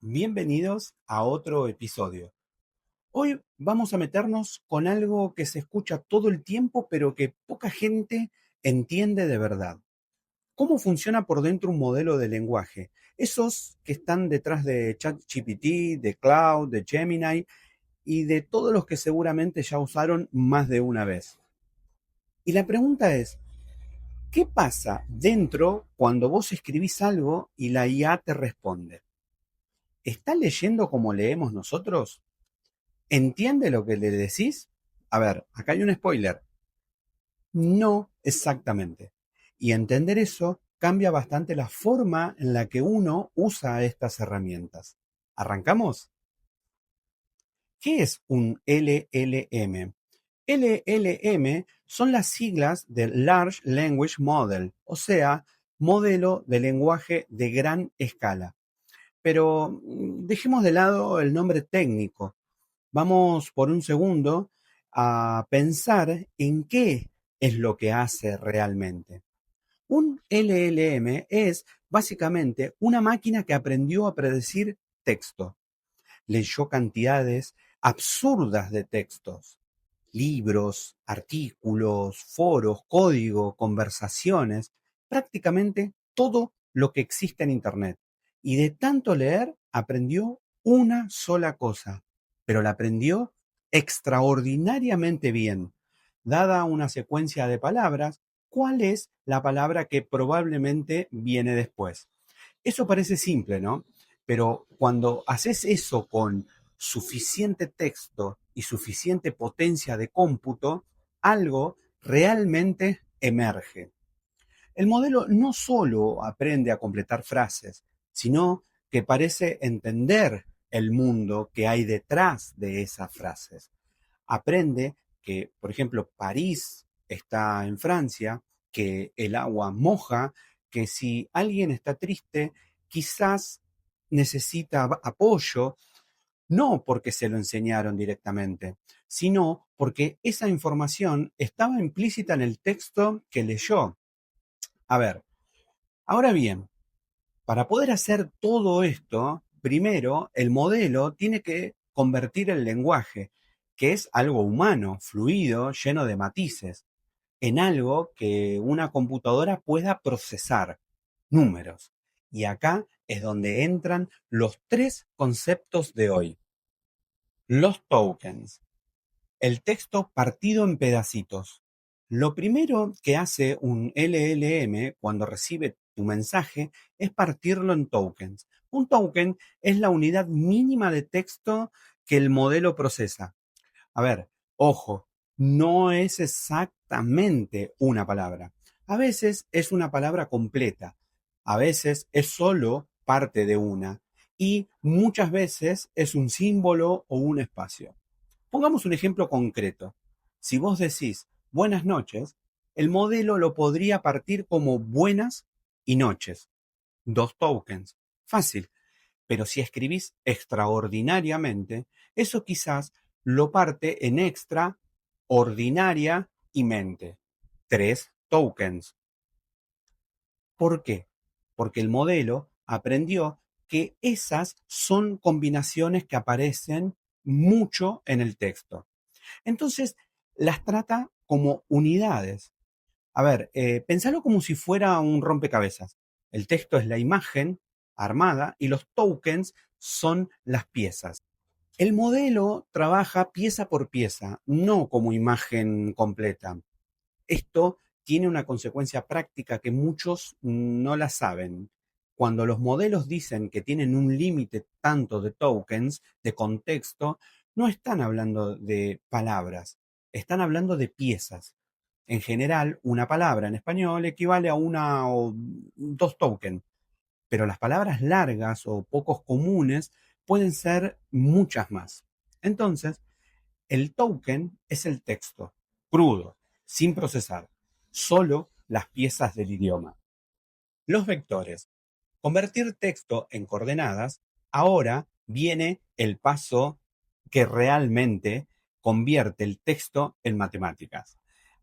Bienvenidos a otro episodio. Hoy vamos a meternos con algo que se escucha todo el tiempo, pero que poca gente entiende de verdad. ¿Cómo funciona por dentro un modelo de lenguaje? Esos que están detrás de ChatGPT, de Cloud, de Gemini y de todos los que seguramente ya usaron más de una vez. Y la pregunta es, ¿qué pasa dentro cuando vos escribís algo y la IA te responde? ¿Está leyendo como leemos nosotros? ¿Entiende lo que le decís? A ver, acá hay un spoiler. No exactamente. Y entender eso cambia bastante la forma en la que uno usa estas herramientas. ¿Arrancamos? ¿Qué es un LLM? LLM son las siglas de Large Language Model, o sea, modelo de lenguaje de gran escala. Pero dejemos de lado el nombre técnico. Vamos por un segundo a pensar en qué es lo que hace realmente. Un LLM es básicamente una máquina que aprendió a predecir texto. Leyó cantidades absurdas de textos, libros, artículos, foros, código, conversaciones, prácticamente todo lo que existe en Internet. Y de tanto leer, aprendió una sola cosa, pero la aprendió extraordinariamente bien. Dada una secuencia de palabras, ¿cuál es la palabra que probablemente viene después? Eso parece simple, ¿no? Pero cuando haces eso con suficiente texto y suficiente potencia de cómputo, algo realmente emerge. El modelo no solo aprende a completar frases, sino que parece entender el mundo que hay detrás de esas frases. Aprende que, por ejemplo, París está en Francia, que el agua moja, que si alguien está triste, quizás necesita apoyo, no porque se lo enseñaron directamente, sino porque esa información estaba implícita en el texto que leyó. A ver, ahora bien, para poder hacer todo esto, primero el modelo tiene que convertir el lenguaje, que es algo humano, fluido, lleno de matices, en algo que una computadora pueda procesar, números. Y acá es donde entran los tres conceptos de hoy. Los tokens. El texto partido en pedacitos. Lo primero que hace un LLM cuando recibe tu mensaje es partirlo en tokens. Un token es la unidad mínima de texto que el modelo procesa. A ver, ojo, no es exactamente una palabra. A veces es una palabra completa, a veces es solo parte de una y muchas veces es un símbolo o un espacio. Pongamos un ejemplo concreto. Si vos decís buenas noches, el modelo lo podría partir como buenas y noches. Dos tokens. Fácil. Pero si escribís extraordinariamente, eso quizás lo parte en extra, ordinaria y mente. Tres tokens. ¿Por qué? Porque el modelo aprendió que esas son combinaciones que aparecen mucho en el texto. Entonces, las trata como unidades. A ver, pensalo como si fuera un rompecabezas. El texto es la imagen armada y los tokens son las piezas. El modelo trabaja pieza por pieza, no como imagen completa. Esto tiene una consecuencia práctica que muchos no la saben. Cuando los modelos dicen que tienen un límite tanto de tokens, de contexto, no están hablando de palabras, están hablando de piezas. En general, una palabra en español equivale a una o dos tokens, pero las palabras largas o pocos comunes pueden ser muchas más. Entonces, el token es el texto, crudo, sin procesar, solo las piezas del idioma. Los vectores. Convertir texto en coordenadas, ahora viene el paso que realmente convierte el texto en matemáticas.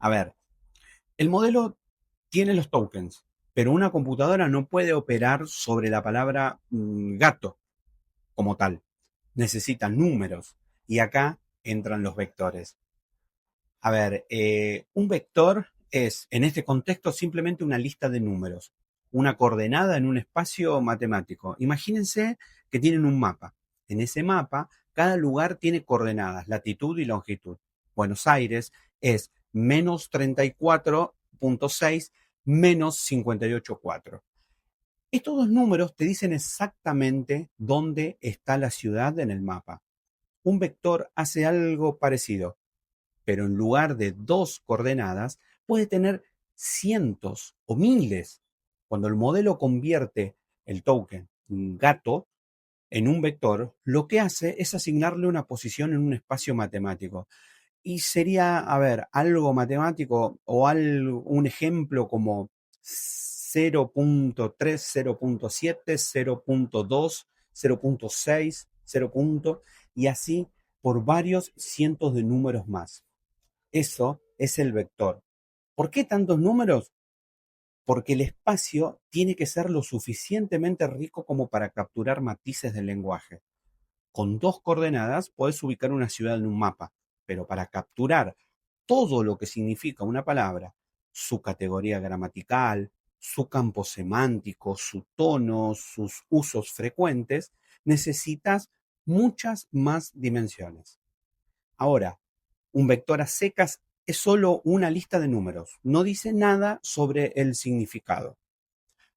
A ver, el modelo tiene los tokens, pero una computadora no puede operar sobre la palabra gato. como tal. Necesita números y acá entran los vectores. A ver, un vector es, en este contexto, simplemente una lista de números, una coordenada en un espacio matemático. Imagínense que tienen un mapa. En ese mapa, cada lugar tiene coordenadas, latitud y longitud. Buenos Aires es menos 34,6 menos 58,4. Estos dos números te dicen exactamente dónde está la ciudad en el mapa. Un vector hace algo parecido, pero en lugar de dos coordenadas puede tener cientos o miles. Cuando el modelo convierte el token gato en un vector, lo que hace es asignarle una posición en un espacio matemático. Y sería, a ver, algo matemático o un ejemplo como 0,3, 0,7, 0,2, 0,6, 0, y así por varios cientos de números más. Eso es el vector. ¿Por qué tantos números? Porque el espacio tiene que ser lo suficientemente rico como para capturar matices del lenguaje. Con dos coordenadas puedes ubicar una ciudad en un mapa, pero para capturar todo lo que significa una palabra, su categoría gramatical, su campo semántico, su tono, sus usos frecuentes, necesitas muchas más dimensiones. Ahora, un vector a secas es solo una lista de números, no dice nada sobre el significado.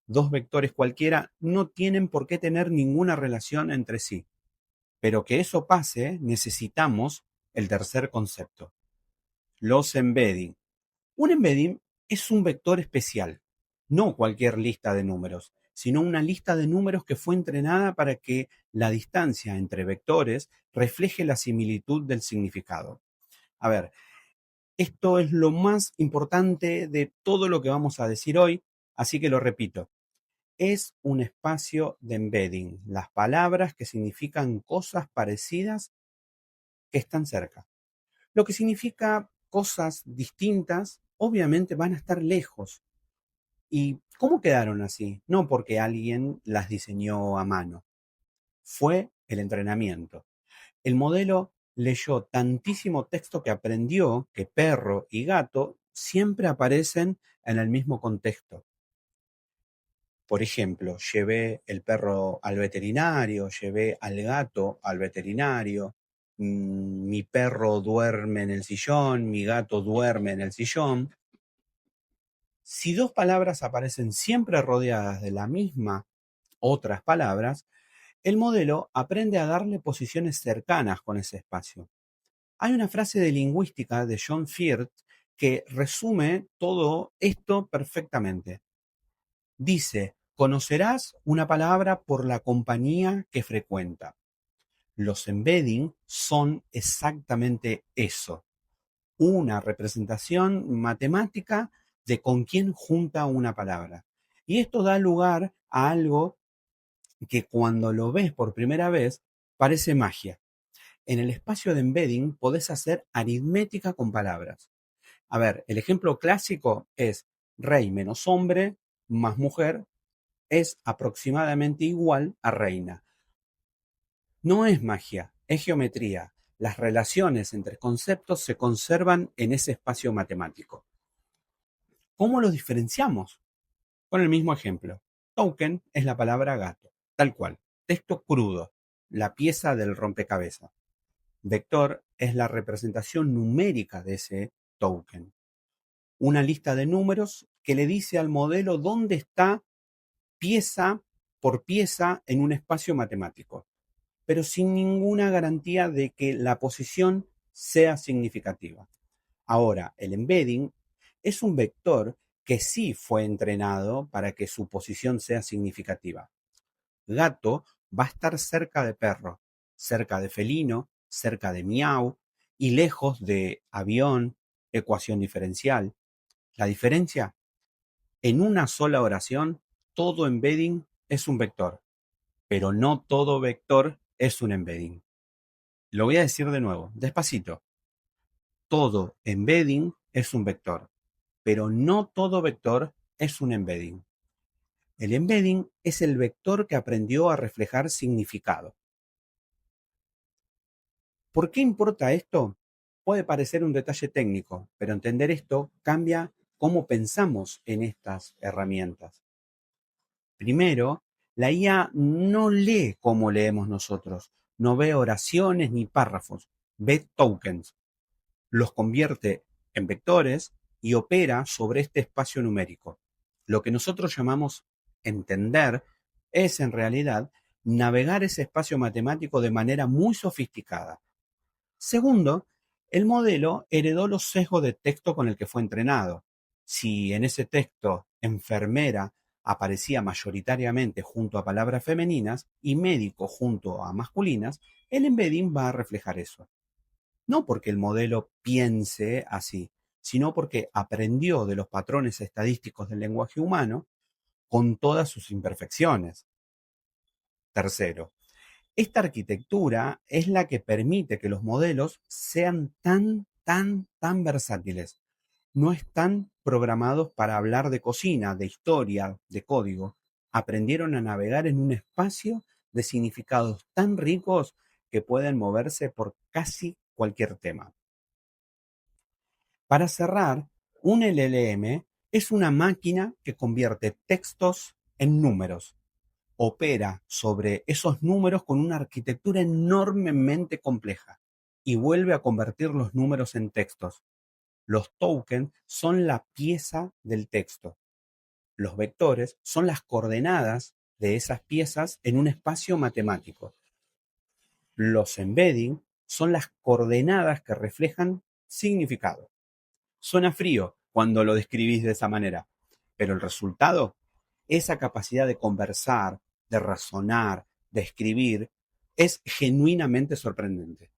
Dos vectores cualquiera no tienen por qué tener ninguna relación entre sí. Pero que eso pase, necesitamos el tercer concepto, los embedding. Un embedding es un vector especial, no cualquier lista de números, sino una lista de números que fue entrenada para que la distancia entre vectores refleje la similitud del significado. A ver, esto es lo más importante de todo lo que vamos a decir hoy, así que lo repito. Es un espacio de embedding, las palabras que significan cosas parecidas que están cerca. Lo que significa cosas distintas, obviamente van a estar lejos. ¿Y cómo quedaron así? No porque alguien las diseñó a mano. Fue el entrenamiento. El modelo leyó tantísimo texto que aprendió que perro y gato siempre aparecen en el mismo contexto. Por ejemplo, llevé el perro al veterinario, llevé al gato al veterinario, mi perro duerme en el sillón, mi gato duerme en el sillón. Si dos palabras aparecen siempre rodeadas de la misma otras palabras, el modelo aprende a darle posiciones cercanas con ese espacio. Hay una frase de lingüística de John Firth que resume todo esto perfectamente. Dice, conocerás una palabra por la compañía que frecuenta. Los embedding son exactamente eso, una representación matemática de con quién junta una palabra. Y esto da lugar a algo que cuando lo ves por primera vez parece magia. En el espacio de embedding podés hacer aritmética con palabras. A ver, el ejemplo clásico es rey menos hombre más mujer es aproximadamente igual a reina. No es magia, es geometría. Las relaciones entre conceptos se conservan en ese espacio matemático. ¿Cómo los diferenciamos? Con el mismo ejemplo. Token es la palabra gato, tal cual. Texto crudo, la pieza del rompecabezas. Vector es la representación numérica de ese token. Una lista de números que le dice al modelo dónde está pieza por pieza en un espacio matemático, pero sin ninguna garantía de que la posición sea significativa. Ahora, el embedding es un vector que sí fue entrenado para que su posición sea significativa. Gato va a estar cerca de perro, cerca de felino, cerca de miau y lejos de avión, ecuación diferencial. La diferencia, en una sola oración, todo embedding es un vector, pero no todo vector es un embedding. Lo voy a decir de nuevo, despacito. Todo embedding es un vector, pero no todo vector es un embedding. El embedding es el vector que aprendió a reflejar significado. ¿Por qué importa esto? Puede parecer un detalle técnico, pero entender esto cambia cómo pensamos en estas herramientas. Primero, la IA no lee como leemos nosotros, no ve oraciones ni párrafos, ve tokens, los convierte en vectores y opera sobre este espacio numérico. Lo que nosotros llamamos entender es en realidad navegar ese espacio matemático de manera muy sofisticada. Segundo, el modelo heredó los sesgos de texto con el que fue entrenado. Si en ese texto enfermera aparecía mayoritariamente junto a palabras femeninas y médico junto a masculinas, el embedding va a reflejar eso. No porque el modelo piense así, sino porque aprendió de los patrones estadísticos del lenguaje humano con todas sus imperfecciones. Tercero, esta arquitectura es la que permite que los modelos sean tan versátiles. No están programados para hablar de cocina, de historia, de código. Aprendieron a navegar en un espacio de significados tan ricos que pueden moverse por casi cualquier tema. Para cerrar, un LLM es una máquina que convierte textos en números. Opera sobre esos números con una arquitectura enormemente compleja y vuelve a convertir los números en textos. Los tokens son la pieza del texto. Los vectores son las coordenadas de esas piezas en un espacio matemático. Los embedding son las coordenadas que reflejan significado. Suena frío cuando lo describís de esa manera, pero el resultado, esa capacidad de conversar, de razonar, de escribir, es genuinamente sorprendente.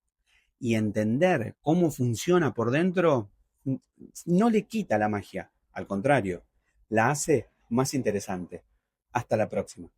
Y entender cómo funciona por dentro no le quita la magia, al contrario, la hace más interesante. Hasta la próxima.